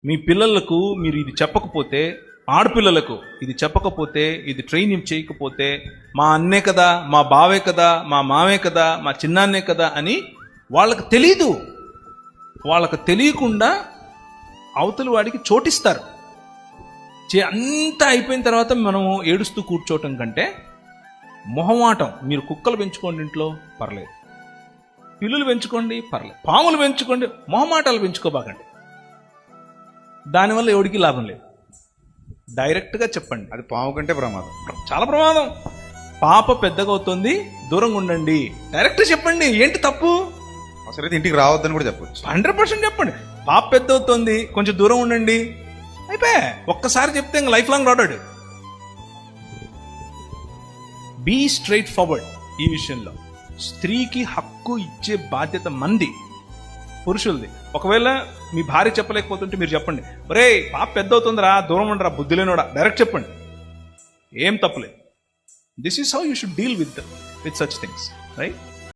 మీ పిల్లలకు మీరు ఇది చెప్పకపోతే, ఆడపిల్లలకు ఇది చెప్పకపోతే, ఇది ట్రైనింగ్ చేయకపోతే, మా అన్నే కదా, మా బావే కదా, మా మావే కదా, మా చిన్నాన్నే కదా అని వాళ్ళకు తెలీదు. వాళ్ళకు తెలియకుండా అవతలి వాడికి చోటిస్తారు. అంతా అయిపోయిన తర్వాత మనము ఏడుస్తూ కూర్చోవటం కంటే మొహమాటం. మీరు కుక్కలు పెంచుకోండి ఇంట్లో, పర్లేదు. పిల్లులు పెంచుకోండి, పర్లేదు. పాములు పెంచుకోండి, మొహమాటాలు పెంచుకోబాకండి. దానివల్ల ఎవడికి లాభం లేదు. డైరెక్ట్గా చెప్పండి. అది పాము కంటే ప్రమాదం, చాలా ప్రమాదం. పాప పెద్దగా అవుతుంది, దూరంగా ఉండండి, డైరెక్ట్ చెప్పండి. ఏంటి తప్పు? అవసరమైతే ఇంటికి రావద్దని కూడా చెప్పొచ్చు. 100% చెప్పండి. పాప పెద్ద అవుతుంది, కొంచెం దూరం ఉండండి, అయిపోయా. ఒక్కసారి చెప్తే ఇంకా లైఫ్ లాంగ్ రాడాడు. Be straight forward. ఈ విషయంలో స్త్రీకి హక్కు ఇచ్చే బాధ్యత మంది, పురుషులది. ఒకవేళ మీ భార్య చెప్పలేకపోతుంటే మీరు చెప్పండి, ఒరే పాప పెద్ద అవుతుందిరా, దూరం ఉండరా, బుద్ధి లేనోడా, డైరెక్ట్ చెప్పండి. ఏం తప్పులేదు. This is how you should deal with such things, right?